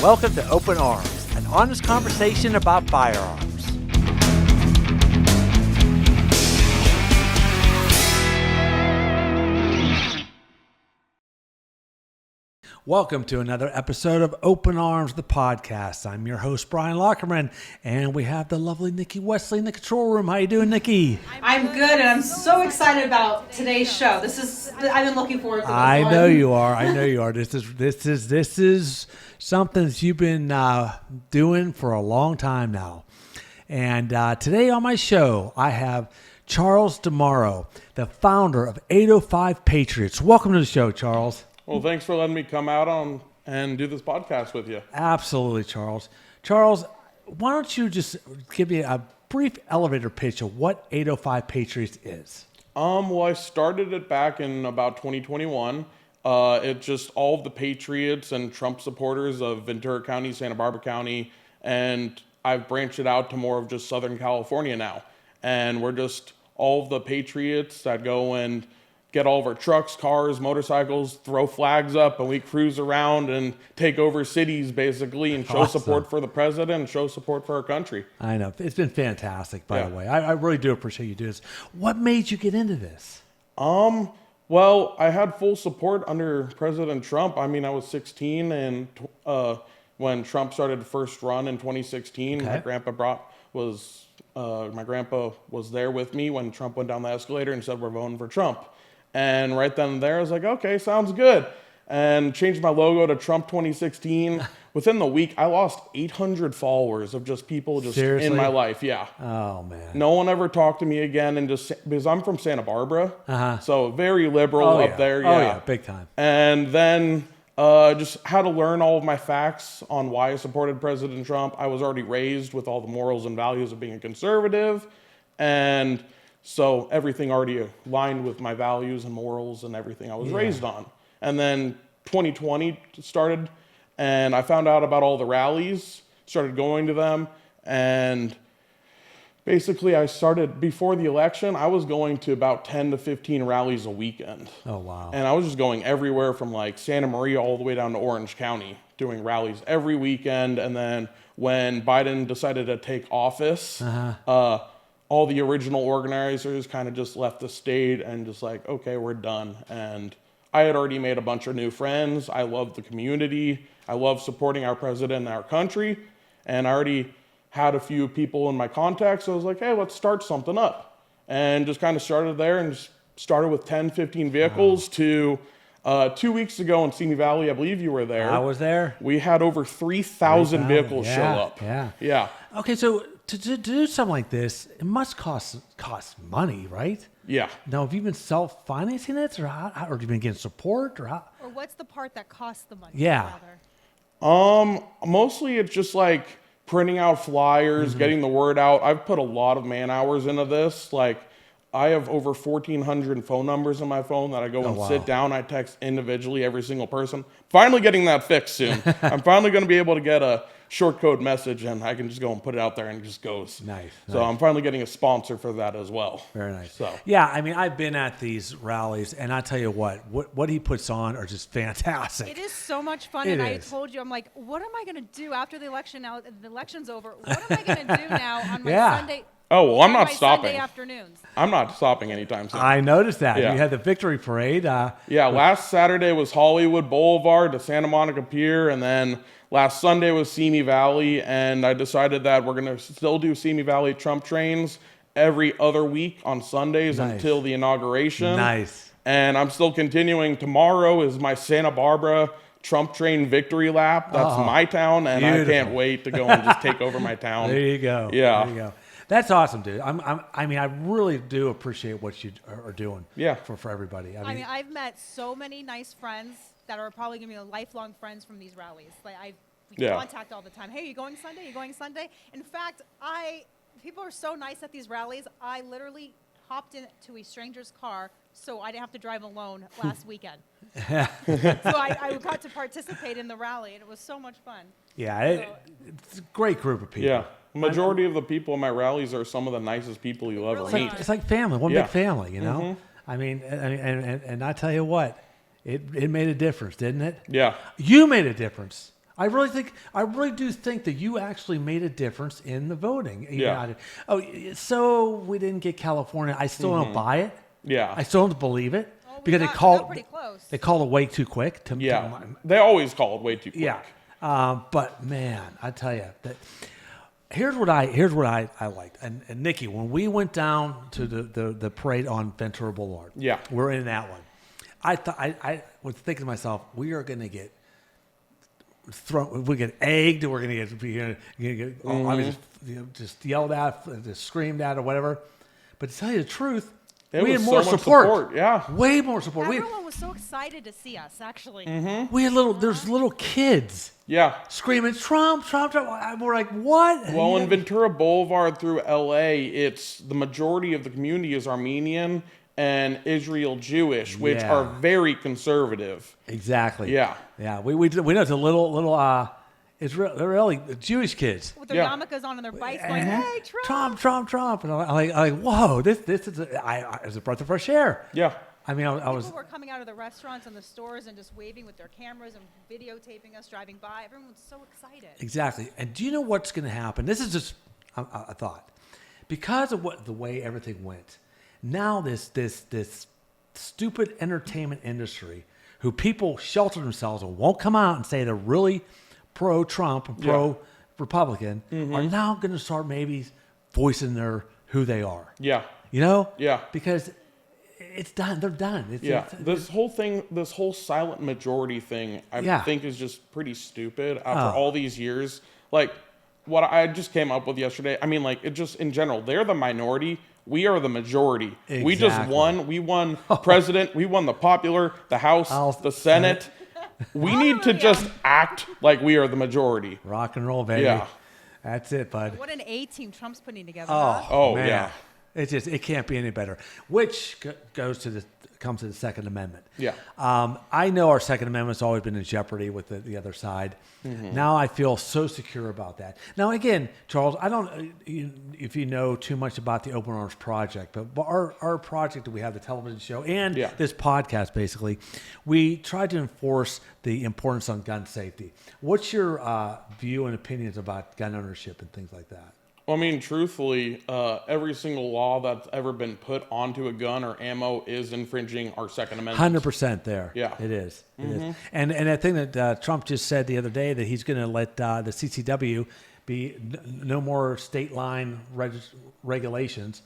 Welcome to Open Arms, an honest conversation about firearms. Welcome to another episode of Open Arms, the podcast. I'm your host, Brian Lockerman, and we have the lovely Nikki Wesley in the control room. How you doing, Nikki? I'm good, and I'm so excited about today's show. I've been looking forward to this I one. know you are. I know you are. This is something that you've been doing for a long time now. And today on my show, I have Charles DiMauro, the founder of 805 Patriots. Welcome to the show, Charles. Well, thanks for letting me come out on and do this podcast with you. Absolutely, Charles. Charles, why don't you just give me a brief elevator pitch of what 805 Patriots is? Well, I started it back in about 2021. It's just all of the Patriots and Trump supporters of Ventura County, Santa Barbara County, and I've branched it out to more of just Southern California now. And we're just all of the Patriots that go and get all of our trucks, cars, motorcycles, throw flags up, and we cruise around and take over cities, basically, and show support for the president and show support for our country. I know. It's been fantastic, by the way. I really do appreciate you doing this. What made you get into this? Well, I had full support under President Trump. I mean, I was 16, and when Trump started the first run in 2016, Okay. my grandpa was there with me when Trump went down the escalator and said, "We're voting for Trump." And right then and there, I was like, okay, sounds good. And changed my logo to Trump 2016. Within the week, I lost 800 followers of just people just Seriously? in my life. Yeah. Oh, man. No one ever talked to me again. And just because I'm from Santa Barbara, so very liberal up there. Yeah. Oh, yeah, big time. And then just had to learn all of my facts on why I supported President Trump. I was already raised with all the morals and values of being a conservative. And so everything already aligned with my values and morals and everything I was raised on. And then 2020 started, and I found out about all the rallies, started going to them, and basically I started, before the election, I was going to about 10 to 15 rallies a weekend. Oh, wow. And I was just going everywhere from like Santa Maria all the way down to Orange County, doing rallies every weekend. And then when Biden decided to take office, all the original organizers kind of just left the state and just like, okay, we're done. And I had already made a bunch of new friends. I love the community. I love supporting our president and our country. And I already had a few people in my contacts. So I was like, hey, let's start something up. And just kind of started there and just started with 10, 15 vehicles to 2 weeks ago in Simi Valley. I believe you were there. I was there. We had over 3,000 vehicles show up. Yeah. Okay, so to do something like this, it must cost money, right? Yeah. Now, have you been self-financing it, or or have you been getting support, or how? Or what's the part that costs the money? Yeah. Rather? Mostly it's just like printing out flyers, getting the word out. I've put a lot of man hours into this. Like, I have over 1,400 phone numbers on my phone that I go and sit down. I text individually every single person. Finally getting that fixed soon. I'm finally going to be able to get a short code message, and I can just go and put it out there, and it just goes. Nice. So I'm finally getting a sponsor for that as well. Very nice. So yeah, I mean, I've been at these rallies, and I tell you what he puts on are just fantastic. It is so much fun, It and is. I told you, I'm like, what am I going to do after the election? Now the election's over. What am I going to do now on my Sunday? Oh, well, I'm not my stopping. Sunday afternoons. I'm not stopping anytime soon. I noticed that. Yeah. You had the victory parade. Yeah, last Saturday was Hollywood Boulevard to Santa Monica Pier, and then last Sunday was Simi Valley, and I decided that we're going to still do Simi Valley Trump trains every other week on Sundays until the inauguration. Nice. And I'm still continuing. Tomorrow is my Santa Barbara Trump train victory lap. That's my town, and beautiful. I can't wait to go and just take over my town. There you go. Yeah. There you go. That's awesome, dude. I mean, I really do appreciate what you are doing. Yeah. For everybody. I mean, I've met so many nice friends that are probably going to be lifelong friends from these rallies. Like we contact all the time. Hey, you going Sunday? You going Sunday? In fact, people are so nice at these rallies. I literally hopped into a stranger's car so I didn't have to drive alone last weekend. So I got to participate in the rally, and it was so much fun. Yeah, it's a great group of people. Yeah. Majority of the people in my rallies are some of the nicest people you'll ever Really meet. It's like family, one Yeah. big family, you know? I mean, and I tell you what, it made a difference, didn't it? Yeah. You made a difference. I really do think that you actually made a difference in the voting. Yeah. So we didn't get California. I still don't buy it. Yeah. I still don't believe it Well, because we got pretty close. they called it way too quick. They always call it way too quick. Yeah. But man, I tell you that. Here's what I liked. And Nikki, when we went down to the parade on Ventura Boulevard, we're in that one. I was thinking to myself, we are going to get we get egged. We're going to get I mean, just yelled at, just screamed at, or whatever. But to tell you the truth, we had more support. Yeah, way more support. Everyone was so excited to see us. Actually, we had there's little kids. Yeah. Screaming, Trump, Trump, Trump. We're like, what? Well, in Ventura Boulevard through LA, it's the majority of the community is Armenian and Israel Jewish, which are very conservative. Exactly. Yeah. Yeah. We know it's a little Israeli Jewish kids. with their yarmulkes on and their bikes going, hey, Trump. Trump. And I'm like, whoa, this is it's a breath of fresh air. Yeah. I mean, People were coming out of the restaurants and the stores and just waving with their cameras and videotaping us driving by. Everyone was so excited. Exactly. And do you know what's going to happen? This is just a thought. Because of the way everything went, now this stupid entertainment industry, who people shelter themselves and won't come out and say they're really pro-Trump and pro-Republican, are now going to start maybe voicing who they are. Yeah. You know? Yeah. Because it's done. They're done. This whole silent majority thing, I think is just pretty stupid after all these years. Like, what I just came up with yesterday, I mean, like, it just, in general, they're the minority. We are the majority. Exactly. We just won. We won president. We won the popular, the House, the Senate. We need to just act like we are the majority. Rock and roll, baby. Yeah. That's it, bud. What an A team Trump's putting together. Oh, man. yeah. It can't be any better. Which comes to the Second Amendment. Yeah. I know our Second Amendment's always been in jeopardy with the other side. Now I feel so secure about that. Now again, Charles, I don't if you know too much about the Open Arms Project, but our project that we have, the television show and this podcast, basically, we try to enforce the importance on gun safety. What's your view and opinions about gun ownership and things like that? Well, I mean, truthfully, every single law that's ever been put onto a gun or ammo is infringing our Second Amendment. 100% there. Yeah. It is. It is. And I think that Trump just said the other day that he's going to let the CCW be no more state line regulations.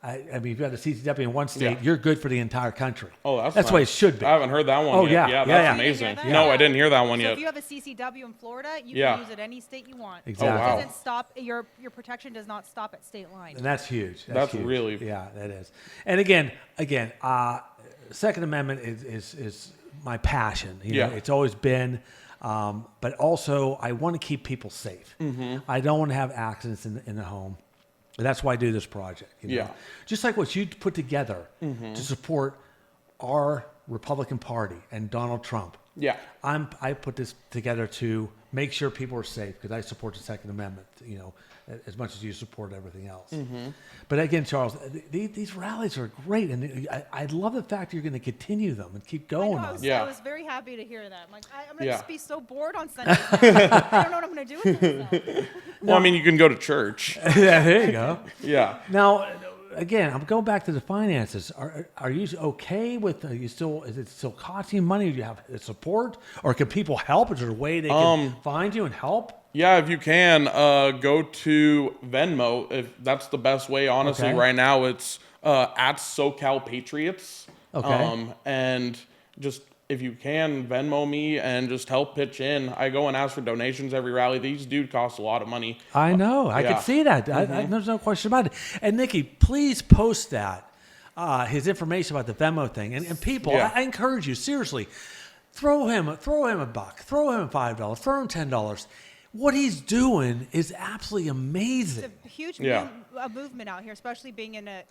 I mean, if you have the CCW in one state, you're good for the entire country. Oh, that's the way it should be. I haven't heard that one yet. Yeah, that's amazing. No, I didn't hear that one So yet. if you have a CCW in Florida, you can use it any state you want. Exactly. Oh, wow. It doesn't stop, your protection does not stop at state line. And that's huge. That's huge. really... Yeah, that is. And again, Second Amendment is my passion. You know, it's always been. But also, I want to keep people safe. I don't want to have accidents in the home. That's why I do this project. You know? Just like what you put together to support our Republican Party and Donald Trump. Yeah. I put this together to make sure people are safe because I support the Second Amendment, you know, as much as you support everything else. But again, Charles, these rallies are great, and I love the fact you're going to continue them and keep going on. I was very happy to hear that. I'm like, I'm going to just be so bored on Sundays now. I don't know what I'm going to do with myself. Well, I mean, you can go to church. Yeah, there you go. Yeah. Now, again, I'm going back to the finances. Are you okay with? Is it still costing you money? Do you have support, or can people help? Is there a way they can find you and help? Yeah, if you can, go to Venmo. If that's the best way, honestly. Okay. Right now, it's at SoCal Patriots. Okay. And just if you can, Venmo me and just help pitch in. I go and ask for donations every rally. These do cost a lot of money. I know. I can see that. There's no question about it. And Nikki, please post that, his information about the Venmo thing. And people, I encourage you, seriously, throw him a buck, throw him $5, throw him $10. What he's doing is absolutely amazing. It's a huge movement out here, especially being in a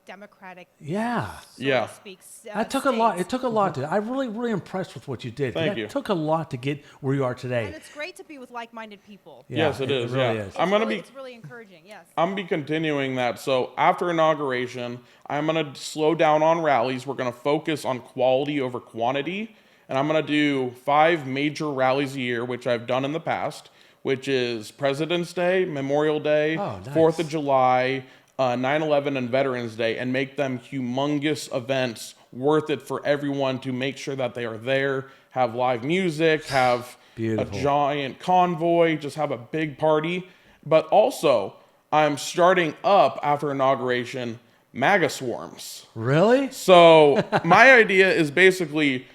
democratic. Yeah. So to speak, That took a lot. It took a lot to. I'm really impressed with what you did. Thank you. It took a lot to get where you are today. And it's great to be with like-minded people. Yeah, Yes, it is. It really is. It's really encouraging. Yes. I'm gonna be continuing that. So after inauguration, I'm gonna slow down on rallies. We're gonna focus on quality over quantity. and I'm going to do 5 major rallies a year, which I've done in the past, which is President's Day, Memorial Day, 4th of July, 9/11, and Veterans Day, and make them humongous events worth it for everyone to make sure that they are there, have live music, have a giant convoy, just have a big party. But also, I'm starting up after inauguration MAGA swarms. Really? So my idea is basically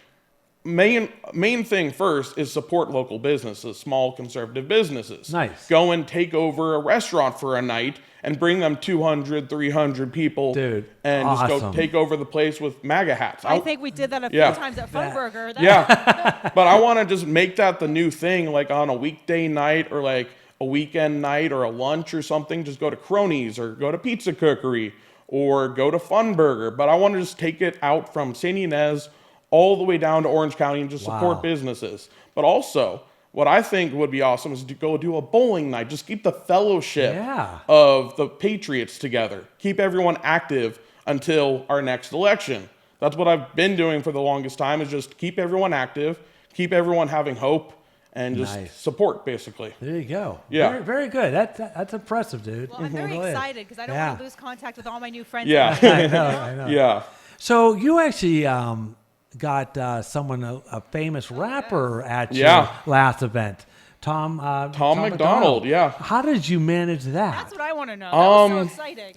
main thing first is support local businesses, small conservative businesses. Nice. Go and take over a restaurant for a night and bring them 200, 300 people. Dude, and awesome. just go take over the place with MAGA hats. I think we did that a few times at Fun Burger. Yeah. But I want to just make that the new thing, like on a weekday night or like a weekend night or a lunch or something. Just go to Cronies or go to Pizza Cookery or go to Fun Burger. But I want to just take it out from St. Inez all the way down to Orange County and just support businesses. But also, what I think would be awesome is to go do a bowling night. Just keep the fellowship of the Patriots together. Keep everyone active until our next election. That's what I've been doing for the longest time, is just keep everyone active, keep everyone having hope, and just support, basically. There you go. Yeah. Very, very good. That's impressive, dude. Well, I'm very excited because I don't want to lose contact with all my new friends. Yeah. I know. Yeah. So you actually got a famous rapper at your last event. Tom McDonald, yeah. How did you manage that? That's what I want to know. That was so exciting.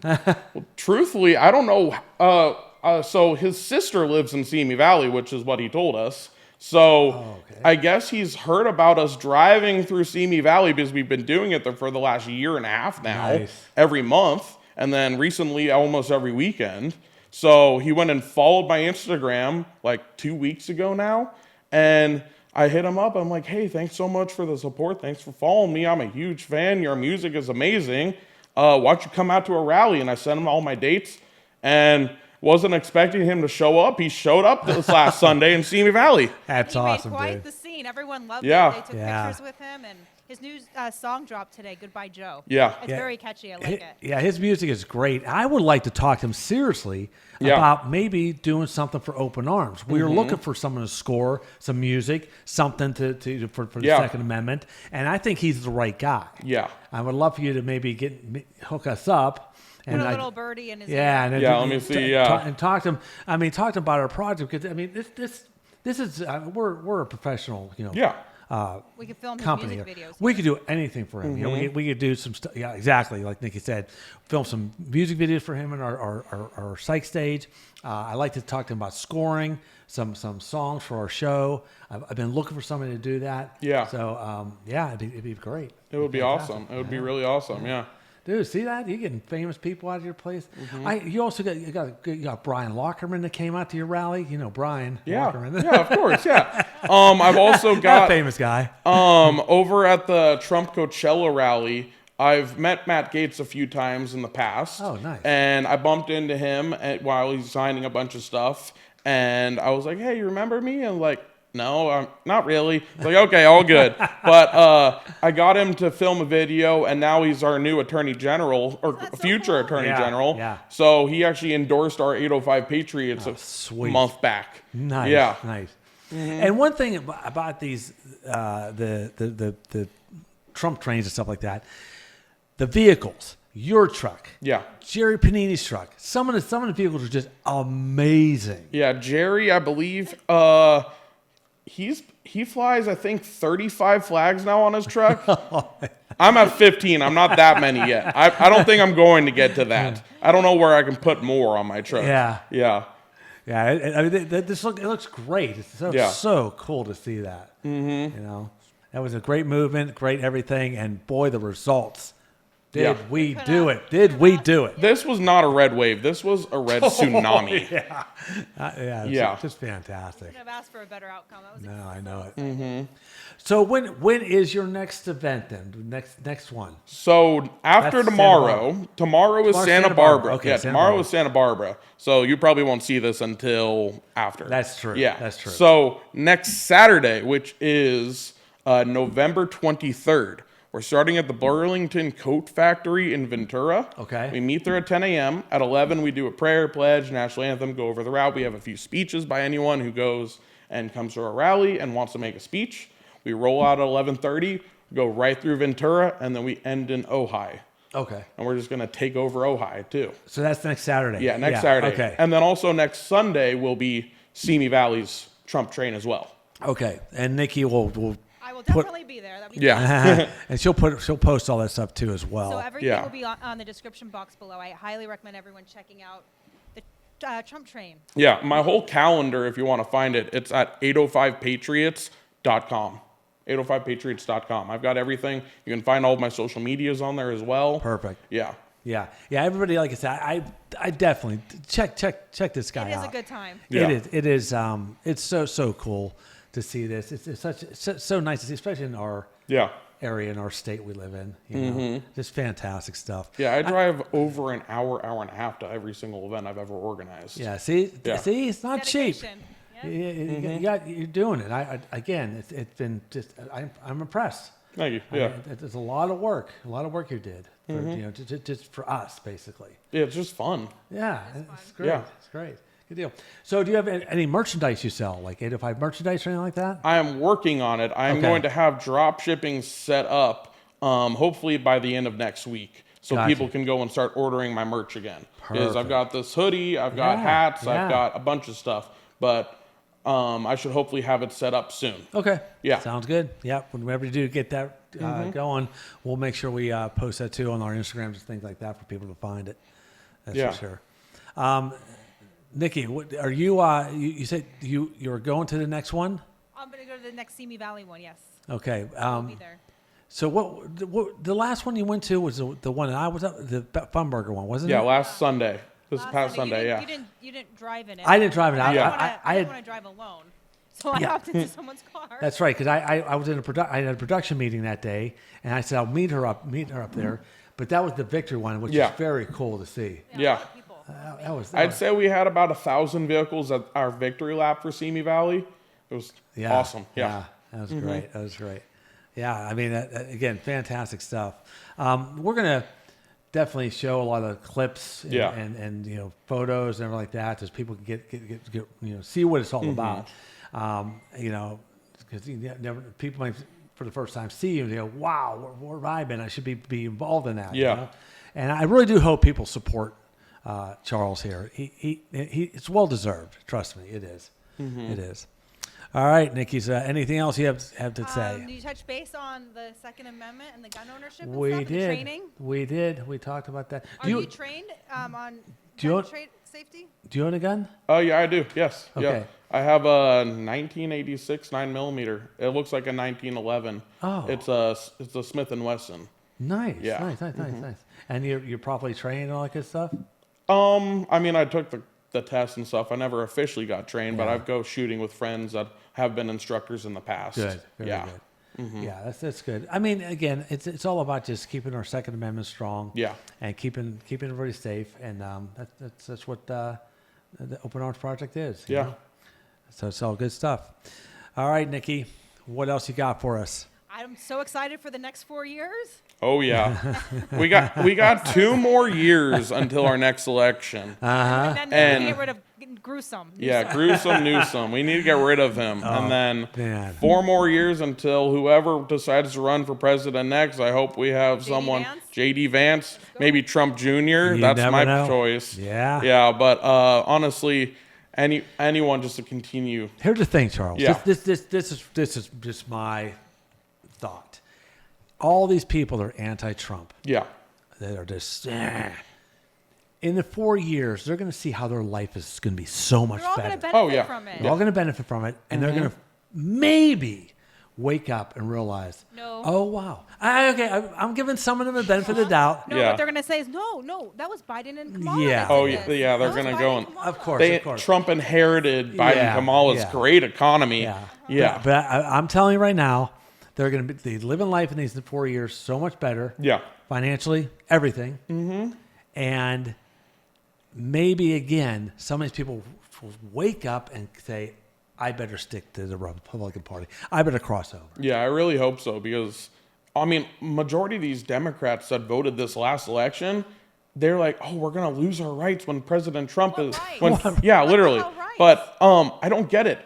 Well, truthfully, I don't know. So his sister lives in Simi Valley, which is what he told us. So I guess he's heard about us driving through Simi Valley because we've been doing it there for the last year and a half now, every month, and then recently almost every weekend. So he went and followed my Instagram like 2 weeks ago now, and I hit him up. I'm like, hey, thanks so much for the support. Thanks for following me. I'm a huge fan. Your music is amazing. Why don't you come out to a rally? And I sent him all my dates, and wasn't expecting him to show up. He showed up this last Sunday in Simi Valley. That's awesome, He made quite dude. the scene. Everyone loved it. Yeah. They took pictures with him, and his new song dropped today, Goodbye Joe. Yeah. It's very catchy. I like it. Yeah, his music is great. I would like to talk to him seriously about maybe doing something for Open Arms. We were looking for someone to score some music, something for the Second Amendment, and I think he's the right guy. Yeah. I would love for you to hook us up. Put a little birdie in his ear. And let me see. And talk to him. I mean, talk to him about our project, because I mean, this is we're a professional, we could film his company. music videos. We could do anything for him. We could do some stuff. Yeah, exactly. Like Nikki said, film some music videos for him in our psych stage. I like to talk to him about scoring some songs for our show. I've been looking for somebody to do that. Yeah. So it'd be great. It would be awesome. It would be really awesome. Yeah. Dude, see that? You're getting famous people out of your place. You also got Brian Lockerman that came out to your rally. You know Brian Lockerman. Yeah, of course, yeah. I've also got that famous guy. Over at the Trump Coachella rally, I've met Matt Gaetz a few times in the past. Oh, nice. And I bumped into him while he's signing a bunch of stuff, and I was like, "Hey, you remember me?" And like, no, not really. It's like, okay, all good. But I got him to film a video, and now he's our new attorney general, or future attorney general. Yeah. So he actually endorsed our 805 Patriots a month back. Nice. Yeah. Nice. And one thing about these, the Trump trains and stuff like that, the vehicles, your truck, Jerry Panini's truck, some of the vehicles are just amazing. Yeah, Jerry, I believe, he flies, I think, 35 flags now on his truck. I'm at 15. I'm not that many yet. I don't think I'm going to get to that. I don't know where I can put more on my truck. Yeah. Yeah. Yeah. I mean, it looks great. It's so cool to see that. You know, that was a great movement, great everything, and boy, the results. Did we do it? Did we do it? This was not a red wave. This was a red tsunami. Just fantastic. Couldn't have asked for a better outcome. That was I know it. So when is your next event then? Next one? So after tomorrow is Santa Barbara. Okay, yeah, Santa tomorrow Barbara. is Santa Barbara. So you probably won't see this until after. That's true. Yeah, that's true. So next Saturday, which is November 23rd, we're starting at the Burlington Coat Factory in Ventura. Okay. We meet there at 10 a.m. At 11, we do a prayer, pledge, national anthem, go over the route. We have a few speeches by anyone who goes. and comes to a rally and wants to make a speech, we roll out at 11:30, go right through Ventura, and then we end in Ojai. Okay. And we're just going to take over Ojai, too. So that's next Saturday. Yeah, next Saturday. Okay. And then also next Sunday will be Simi Valley's Trump train as well. Okay. And Nikki will I will definitely be there. That'd be Yeah. and she'll post all that stuff too as well. So everything will be on the description box below. I highly recommend everyone checking out the Trump train. Yeah, my whole calendar, if you want to find it, it's at 805patriots.com. 805patriots.com. I've got everything. You can find all of my social medias on there as well. Perfect. Yeah. Yeah. Everybody, like I said, I definitely check this guy out. It is a good time. Yeah. It is. It's so cool to see this. It's so nice to see, especially in our area, in our state we live in. You know, just fantastic stuff. Yeah, I drive over an hour and a half to every single event I've ever organized. Yeah. See, it's not cheap. Dedication. You're doing it. It's been just. I'm impressed. Thank you. Yeah. It's a lot of work. A lot of work you did. For, just for us, basically. Yeah, it's just fun. Yeah, it's great. Yeah. It's great. Good deal. So, do you have any merchandise you sell, like 805 merchandise or anything like that? I am working on it. I'm going to have drop shipping set up, hopefully by the end of next week, so people can go and start ordering my merch again. Because I've got this hoodie, I've got hats, I've got a bunch of stuff, but I should hopefully have it set up soon. Okay. Yeah. Sounds good. Yep. Whenever you do get that going, we'll make sure we post that too on our Instagrams and things like that for people to find it. That's for sure. Nikki, are you? You said you were going to the next one? I'm going to go to the next Simi Valley one. Yes. Okay. I'll be there. So what? The last one you went to was the one that I was at, the Funburger one, wasn't it? Yeah, last Sunday. This past Sunday, You didn't drive in it. I didn't drive it. I didn't want to drive alone, so I hopped into someone's car. That's right, because I was in I had a production meeting that day, and I said I'll meet her up there. But that was the victory one, which is very cool to see. Yeah. I'd say we had about 1,000 vehicles at our victory lap for Simi Valley. It was awesome. Yeah. That was great. That was great. Yeah, I mean, again, fantastic stuff. We're gonna definitely show a lot of clips and photos and everything like that, so people can get see what it's all about. Because people might for the first time see you and go, wow, where have I been? I should be involved in that. Yeah. And I really do hope people support Charles here. He it's well deserved. Trust me, it is. It is. All right, Nikki. So anything else you have to say? Did you touch base on the Second Amendment and the gun ownership and We stuff, did. and the training? We did. We talked about that. Are you trained on gun safety? Do you own a gun? Oh, yeah, I do. Yes. Okay. Yeah. I have a 1986 9mm. It looks like a 1911. Oh. It's a Smith & Wesson. Nice. Yeah. Nice. And you're properly trained and all that good stuff? I mean, I took the test and stuff. I never officially got trained, but I go shooting with friends that have been instructors in the past. Good. Very good. Yeah, that's good. I mean, again, it's all about just keeping our Second Amendment strong. Yeah. And keeping everybody safe, and that's what the Open Arms Project is. you know? So it's all good stuff. All right, Nikki, what else you got for us? I'm so excited for the next 4 years. Oh yeah, we got 2 more years until our next election. And then we get rid of Gruesome. Gruesome Newsom. We need to get rid of him. And then 4 more years until whoever decides to run for president next. I hope we have someone, J.D. Vance, maybe Trump Jr. That's my choice. Yeah. Yeah, but honestly, anyone just to continue. Here's the thing, Charles. Yeah. This is just my thought. All these people that are anti-Trump. Yeah. That are just in the 4 years, they're going to see how their life is going to be so much better. They're all going to benefit from it. They're all going to benefit from it, and they're going to maybe wake up and realize, oh wow, I'm giving some of them the benefit of the doubt. No, what they're going to say is, no, that was Biden and Kamala. Yeah. Oh yeah, they're going to go and of course. Trump inherited Biden and Kamala's great economy. Yeah. But I'm telling you right now, they're going to be living life in these 4 years so much better. Yeah. Financially, everything. And maybe again, some of these people will wake up and say, I better stick to the Republican Party. I better cross over. Yeah, I really hope so, because, I mean, majority of these Democrats that voted this last election, they're like, oh, we're going to lose our rights when President Trump is... Right. Yeah, literally. Right. But I don't get it.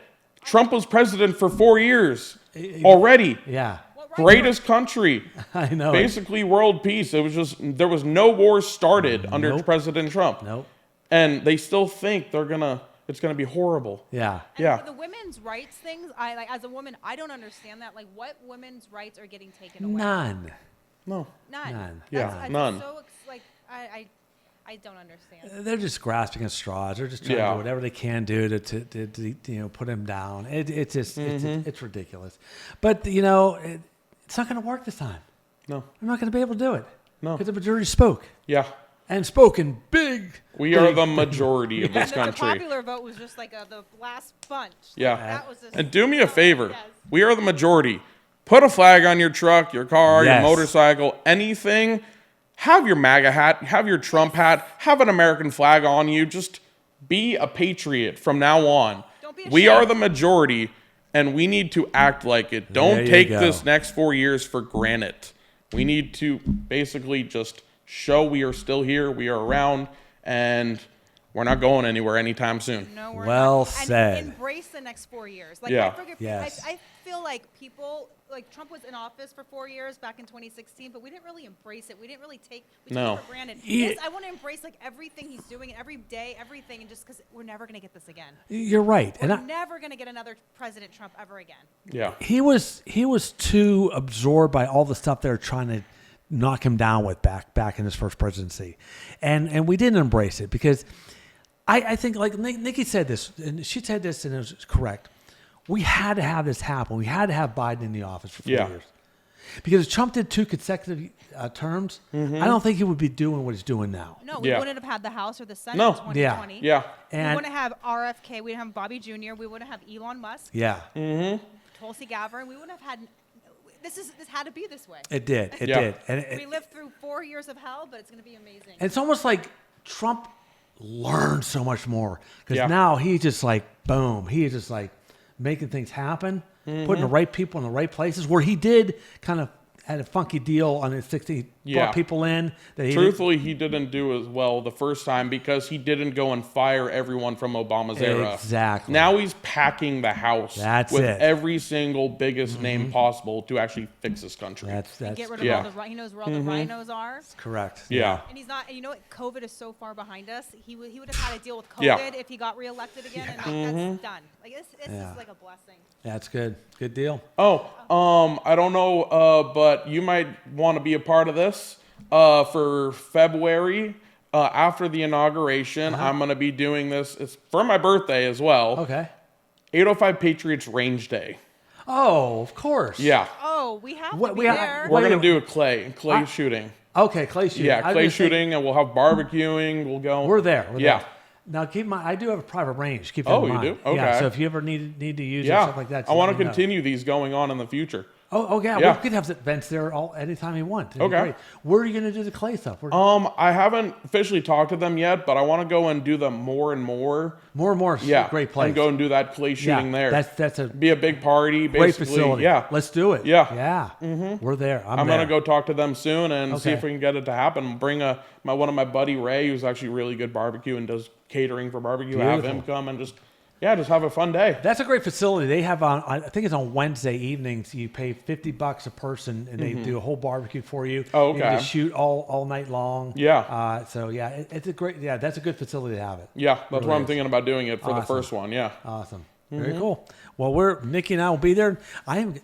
Trump was president for 4 years already. Yeah. Greatest country. I know. Basically world peace. It was just, there was no war started under Nope. President Trump. Nope. And they still think it's gonna be horrible. Yeah. And Yeah. the women's rights things, I like as a woman, I don't understand that. Like, what women's rights are getting taken away? None. No. None. Yeah, That's none. So like I don't understand. They're just grasping at straws. They're just trying to Yeah. do whatever they can do to put him down. It's just it's ridiculous. But it's not going to work this time. No. They're not going to be able to do it. No. Because the majority spoke Yeah. and spoken big. We are the majority of this The country. popular vote was just like the last bunch. Yeah. Like, that was just, And do me a favor. Yes. We are the majority. Put a flag on your truck, your car, Yes. your motorcycle, anything. Have your MAGA hat, have your Trump hat, have an American flag on you. Just be a patriot from now on. Don't be We are ashamed. the majority, and we need to act like it. There Don't you take go. this next 4 years for granted. We need to basically just show we are still here, we are around, and we're not going anywhere anytime soon. No, we're Well not. said. And embrace the next 4 years. Like, Yeah. I forget, Yes. I feel like people, like Trump was in office for 4 years back in 2016, but we didn't really embrace it. We took No. it for granted. Yeah. Yes, I want to embrace like everything he's doing and every day, everything, and just because we're never going to get this again. You're right. We're And never going to get another President Trump ever again. Yeah. he was too absorbed by all the stuff they were trying to knock him down with back in his first presidency, and we didn't embrace it because I think like Nikki said this, and she said this, and it was correct. We had to have this happen. We had to have Biden in the office for 4 Yeah. years because if Trump did 2 consecutive terms, I don't think he would be doing what he's doing now. No, we Yeah. wouldn't have had the House or the Senate No. in 2020. Yeah. We And wouldn't have RFK. We wouldn't have Bobby Jr. We wouldn't have Elon Musk, yeah, Tulsi Gabbard. We wouldn't have had. This had to be this way. it did. It Yeah. did. And We lived through 4 years of hell, but it's going to be amazing. it's almost like Trump learned so much more because Yeah. now he's just like boom, he is just like making things happen, putting the right people in the right places. Where he did kind of had a funky deal on his 60, Yeah. brought people in that he Truthfully, he didn't do as well the first time because he didn't go and fire everyone from Obama's era. Exactly. Now he's packing the house That's with it. every single biggest name possible to actually fix this country. That's Get rid of Yeah. all the. He knows where all the rhinos are. correct. Yeah. And he's not. And you know what? COVID is so far behind us. He would have had to deal with COVID Yeah. if he got reelected again, and that's done. Like this Yeah. is like a blessing. That's good. Good deal. Oh, I don't know, but you might want to be a part of this. For February, after the inauguration, I'm going to be doing this. It's for my birthday as well. Okay. 805 Patriots Range Day. Oh, of course. Yeah. Oh, we have What- to be we have- there. We're Wait, going to do a clay shooting. Okay, clay shooting. Yeah, I was clay gonna say, shooting, and we'll have barbecuing. We'll go. We're there. We're Yeah. there. Now keep in mind, I do have a private range. Keep that Oh, in you mind. do? Yeah. Okay. So if you ever need to use it, Yeah. stuff like that, I want to let me know. continue these going on in the future. Oh, yeah. Yeah. We could have events there anytime you want. It'd be Okay. great. Where are you going to do the clay stuff? I haven't officially talked to them yet, but I want to go and do them more and more. More and more. Yeah. Great place. And go and do that clay shooting there. That's a Be a big party, great basically. facility. Yeah. Let's do it. Yeah. Yeah. We're there. I'm there. gonna go talk to them soon and see Okay. if we can get it to happen. Bring one of my buddy Ray, who's actually really good barbecue and does catering for barbecue. Have him Beautiful. come and just have a fun day. That's a great facility. They have I think it's on Wednesday evenings. You pay $50 a person, and they do a whole barbecue for you. Oh, You can okay. just shoot all night long. Yeah. So yeah, it's a great. Yeah, that's a good facility to have it. Yeah, that's Really why I'm is. thinking about doing it for the Awesome. first one. Yeah. Awesome. Very cool. Well, Nikki and I will be there.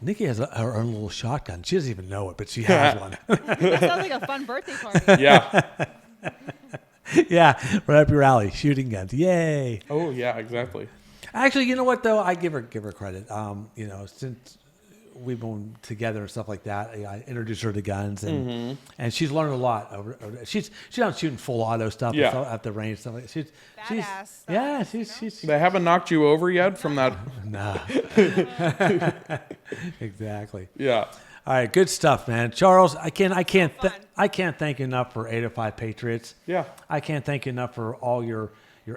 Nikki has her own little shotgun. She doesn't even know it, but she has one. That sounds like a fun birthday party. Yeah. Yeah, right up your alley. Shooting guns. Yay. Oh yeah, exactly. Actually, you know what though? I give her credit. Since we've been together and stuff like that, I introduced her to guns, and she's learned a lot. She's not shooting full auto stuff Yeah. and stuff at the range. Stuff like she's Badass stuff, yeah, she's They haven't knocked you over yet from that. nah. Exactly. Yeah. All right, good stuff, man. Charles, I can't fun. thank you enough for 805 Patriots. Yeah. I can't thank you enough for all your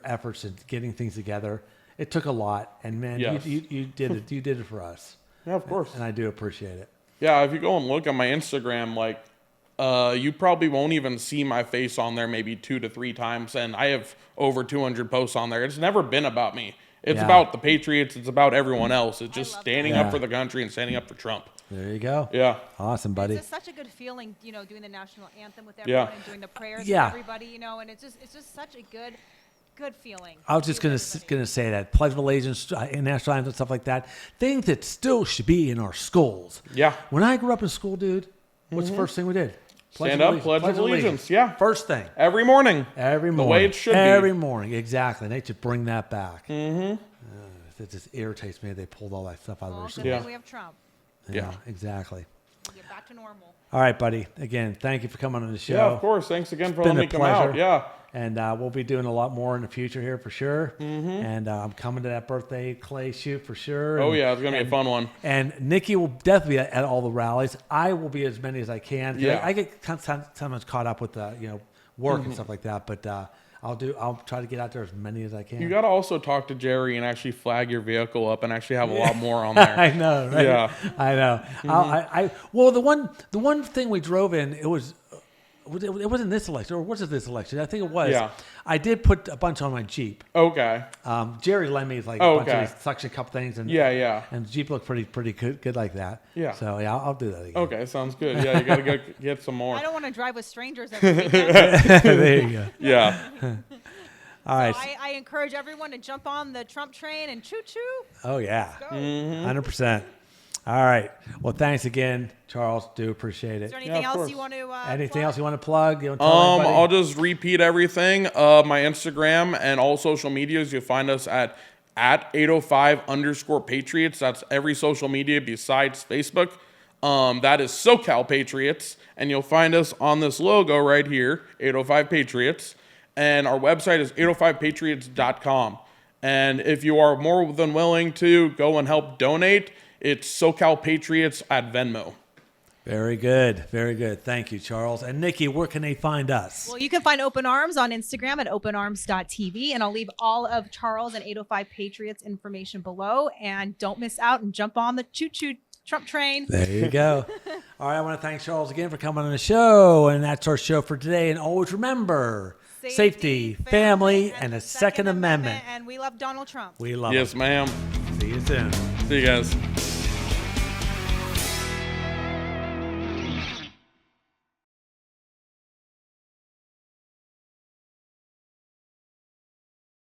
efforts in getting things together. It took a lot, and man, Yes. you did it. You did it for us, Yeah, of course. and I do appreciate it. Yeah, if you go and look at my Instagram, you probably won't even see my face on there maybe 2 to 3 times, and I have over 200 posts on there. It's never been about me. It's Yeah. about the Patriots. It's about everyone else. It's just standing that. up for the country and standing up for Trump. There you go. Yeah. Awesome, buddy. It's just such a good feeling, doing the national anthem with everyone and doing the prayers Yeah. for everybody, and it's just such a good feeling. I was just gonna say that Pledge of Allegiance, national anthem, stuff like that. Things that still should be in our schools. Yeah. When I grew up in school, dude, what's the first thing we did? Stand up, Pledge of Allegiance. Yeah. First thing. Every morning. Every morning. The way it should be. Every morning, exactly. They should bring that back. Mm-hmm. It just irritates me. They pulled all that stuff out of their Well, school. good thing we have Trump. Yeah. Exactly. Get back to normal. All right, buddy. Again, thank you for coming on the show. Yeah, of course. Thanks again for been letting a me come pleasure. out. Yeah. And we'll be doing a lot more in the future here for sure. Mm-hmm. And I'm coming to that birthday clay shoot for sure. Oh, and, yeah. It's going to be a fun one. And Nikki will definitely be at all the rallies. I will be as many as I can. Yeah. I get sometimes caught up with work and stuff like that. But I'll try to get out there as many as I can. You got to also talk to Jerry and actually flag your vehicle up and actually have a lot more on there. I know, right? Yeah. I know. Well, the one thing we drove in, it wasn't this election, or was it this election? I think it was. Yeah. I did put a bunch on my Jeep. Okay. Jerry lent me a bunch of these suction cup things, and Yeah. and the Jeep looked pretty good like that. Yeah. So yeah, I'll do that again. Okay, sounds good. Yeah, you got to get some more. I don't want to drive with strangers every weekend. There you go. Yeah. All right. So I encourage everyone to jump on the Trump train and choo-choo. Oh yeah. Go. 100%. All right. Well, thanks again, Charles. Do appreciate it. Is there anything of else course. you want to Anything plug? else you want to plug? You want to tell everybody? I'll just repeat everything. My Instagram and all social medias, you'll find us at 805_Patriots. That's every social media besides Facebook. That is SoCal Patriots. And you'll find us on this logo right here, 805 Patriots. And our website is 805patriots.com. And if you are more than willing to go and help donate, it's SoCal Patriots at Venmo. Very good. Very good. Thank you, Charles. And Nikki, where can they find us? Well, you can find Open Arms on Instagram at openarms.tv, and I'll leave all of Charles and 805 Patriots information below. And don't miss out and jump on the choo-choo Trump train. There you go. All right. I want to thank Charles again for coming on the show. And that's our show for today. And always remember, safety, family, and the Second Amendment. And we love Donald Trump. We love Yes, it. ma'am. See you soon. See you guys.